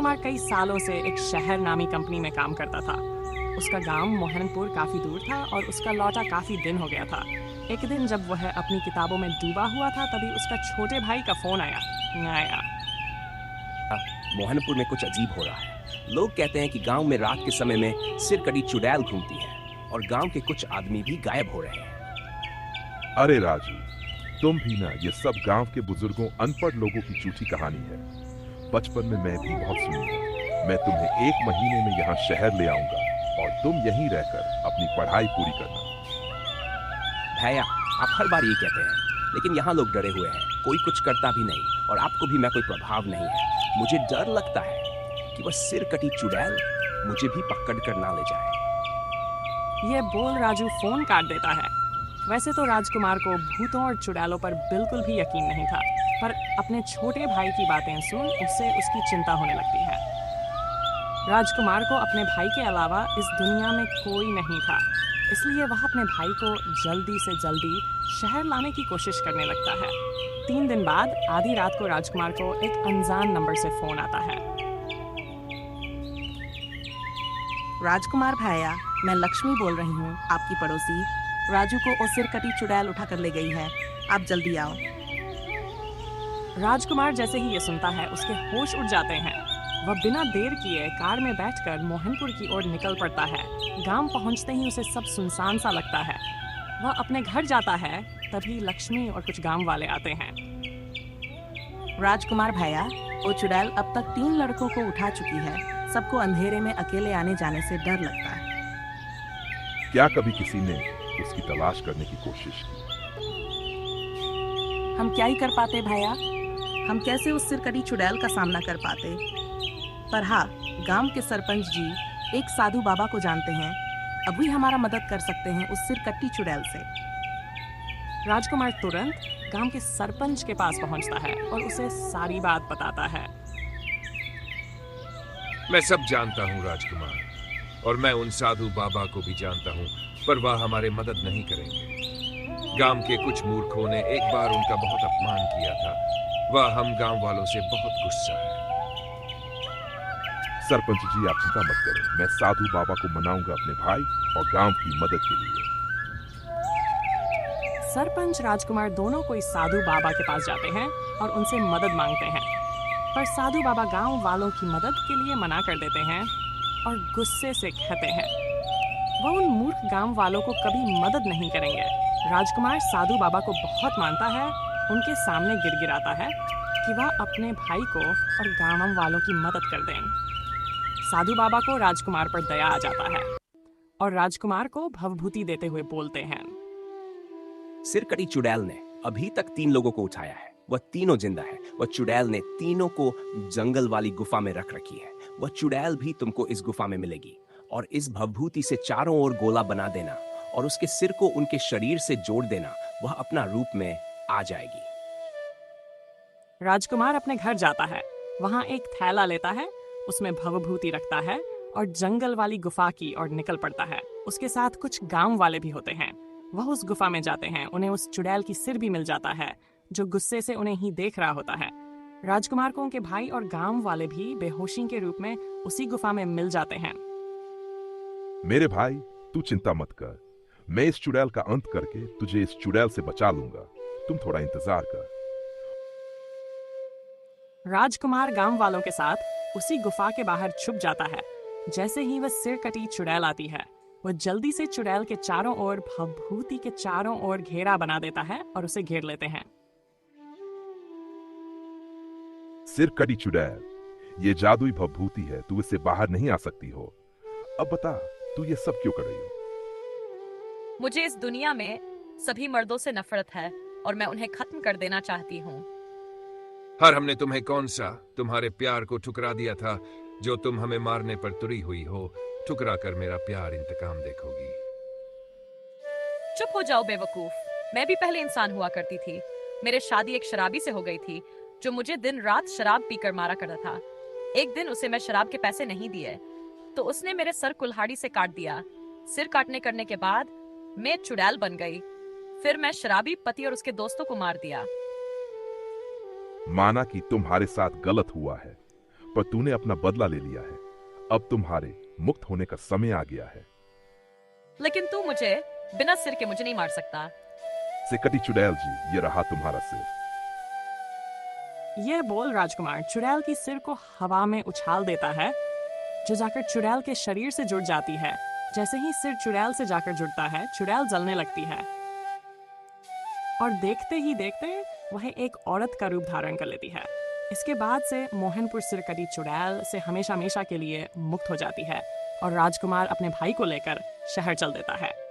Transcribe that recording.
राजकुमार कई सालों से एक शहर नामी कंपनी में काम करता था। उसका गांव मोहनपुर काफी दूर था और उसका लौटा काफी दिन हो गया था। एक दिन जब वह अपनी किताबों में डूबा हुआ था तभी उसका छोटे भाई का फोन आया। मोहनपुर में कुछ अजीब हो रहा है। लोग कहते हैं कि गांव में रात के समय में सिरकटी चुड़ैल घूमती है और गांव के कुछ आदमी भी गायब हो रहे हैं। अरे राजू, तुम भी ना, ये सब गांव के बुजुर्गों अनपढ़ लोगों की झूठी कहानी है। बचपन में मैं भी बहुत सुनी है। मैं तुम्हें 1 महीने में यहाँ शहर ले आऊंगा और तुम यहीं रहकर अपनी पढ़ाई पूरी करना। भैया, आप हर बार ये कहते हैं, लेकिन यहाँ लोग डरे हुए हैं, कोई कुछ करता भी नहीं और आपको भी मैं कोई प्रभाव नहीं है। मुझे डर लगता है कि वह सिरकटी चुड़ैल मुझे भी पकड़ कर ना ले जाए। यह बोल राजू फोन काट देता है। वैसे तो राजकुमार को भूतों और चुड़ैलों पर बिल्कुल भी यकीन नहीं था, पर अपने छोटे भाई की बातें सुन उससे उसकी चिंता होने लगती है। राजकुमार को अपने भाई के अलावा इस दुनिया में कोई नहीं था, इसलिए वह अपने भाई को जल्दी से जल्दी शहर लाने की कोशिश करने लगता है। 3 दिन बाद आधी रात को राजकुमार को एक अनजान नंबर से फोन आता है। राजकुमार भैया, मैं लक्ष्मी बोल रही हूँ, आपकी पड़ोसी। राजू को वो सिरकटी चुड़ैल उठा कर ले गई है, आप जल्दी आओ। राजकुमार जैसे ही ये सुनता है उसके होश उड़ जाते हैं। वह बिना देर किए कार में बैठकर मोहनपुर की ओर निकल पड़ता है। गांव पहुंचते ही उसे सब सुनसान सा लगता है। वह अपने घर जाता है, तभी लक्ष्मी और कुछ गांव वाले आते हैं। राजकुमार भैया, वो चुड़ैल अब तक 3 लड़कों को उठा चुकी है। सबको अंधेरे में अकेले आने जाने से डर लगता है। क्या कभी किसी ने उसकी तलाश करने की कोशिश की? हम क्या ही कर पाते भैया, हम कैसे उस सिरकटी चुड़ैल का सामना कर पाते। पर हाँ, गांव के सरपंच जी एक साधु बाबा को जानते हैं, अभी हमारा मदद कर सकते हैं उस सिरकटी चुड़ैल से। राजकुमार तुरंत गांव के सरपंच के पास पहुंचता है और उसे सारी बात बताता है। मैं सब जानता हूँ राजकुमार, और मैं उन साधु बाबा को भी जानता हूँ, पर वह हमारे मदद नहीं करेंगे। गांव के कुछ मूर्खों ने एक बार उनका बहुत अपमान किया था। वह हम गांव वालों से बहुत गुस्सा है। सरपंच जी, आप चिंता मत करें, मैं साधु बाबा को मनाऊंगा अपने भाई और गांव की मदद के लिए। सरपंच राजकुमार दोनों को इस साधु बाबा के पास जाते हैं और उनसे मदद मांगते हैं, पर साधु बाबा गांव वालों की मदद के लिए मना कर देते हैं और गुस्से से कहते हैं वह उन मूर्ख गांव वालों को कभी मदद नहीं करेंगे। राजकुमार साधु बाबा को बहुत मानता है, उनके सामने गिड़गिड़ाता है कि वह अपने भाई को और गांव वालों की मदद कर दें। साधु बाबा को राजकुमार पर दया आ जाता है और राजकुमार को भवभूति देते हुए बोलते हैं, सिरकटी चुड़ैल ने अभी तक 3 लोगों को उठाया है। वह तीनों जिंदा है। वह चुड़ैल ने तीनों को जंगल वाली गुफा में रख रखी है। वह चुड़ैल भी तुमको इस गुफा में मिलेगी और इस भवभूति से चारों ओर गोला बना देना और उसके सिर को उनके शरीर से जोड़ देना। वह अपना रूप में आ जाएगी। राजकुमार अपने घर जाता है, वहां एक थैला लेता है, उसमें भवभूति रखता है और जंगल वाली गुफा की ओर निकल पड़ता है। उसके साथ कुछ गांव वाले भी होते हैं। वह उस गुफा में जाते हैं। उन्हें उस चुड़ैल की सिर भी मिल जाता है जो गुस्से से उन्हें ही देख रहा होता है। राजकुमार को उनके भाई और गांव वाले भी बेहोशी के रूप में उसी गुफा में मिल जाते हैं। मेरे भाई, तू चिंता मत कर, मैं इस चुड़ैल का अंत करके तुझे इस चुड़ैल से बचा लूंगा। तुम थोड़ा इंतजार कर। राजकुमार गांव वालों के साथ उसी गुफा के बाहर छुप जाता है। जैसे ही वह सिरकटी चुड़ैल आती है, वह जल्दी से चुड़ैल के चारों ओर भवभूति के चारों ओर घेरा बना देता है और उसे घेर लेते हैं। सिरकटी चुड़ैल, ये जादुई भवभूति है, तू इससे बाहर नहीं आ सकती हो। अब बता, तू ये सब क्यों कर रही हो? मुझे इस दुनिया में सभी मर्दों से नफरत है और मैं उन्हें खत्म कर देना चाहती हूँ। हर हमने तुम्हें कौन सा तुम्हारे प्यार को ठुकरा दिया था, जो तुम हमें मारने पर तुरी हुई हो। ठुकरा कर मेरा प्यार इंतकाम देखोगी। चुप हो जाओ बेवकूफ, मैं भी पहले इंसान हुआ करती थी। मेरे शादी एक शराबी से हो गई थी जो मुझे दिन रात शराब पीकर मारा करता था। एक दिन उसे मैं शराब के पैसे नहीं दिए तो उसने मेरे सर कुल्हाड़ी से काट दिया। सिर काटने करने के बाद मैं चुड़ैल बन गई। फिर मैं शराबी पति और उसके दोस्तों को मार दिया। माना कि तुम्हारे साथ गलत हुआ है, पर तूने अपना बदला ले लिया है। अब तुम्हारे मुक्त होने का समय आ गया है। लेकिन तू मुझे बिना सिर के मुझे नहीं मार सकता। सिरकटी चुड़ैल जी, ये रहा तुम्हारा सिर। यह बोल राजकुमार चुड़ैल की सिर को हवा में उछाल देता है, जो जाकर चुड़ैल के शरीर से जुड़ जाती है। जैसे ही सिर चुड़ैल से जाकर जुड़ता है, चुड़ैल जलने लगती है और देखते ही देखते वह एक औरत का रूप धारण कर लेती है। इसके बाद से मोहनपुर सिरकटी चुड़ैल से हमेशा हमेशा के लिए मुक्त हो जाती है और राजकुमार अपने भाई को लेकर शहर चल देता है।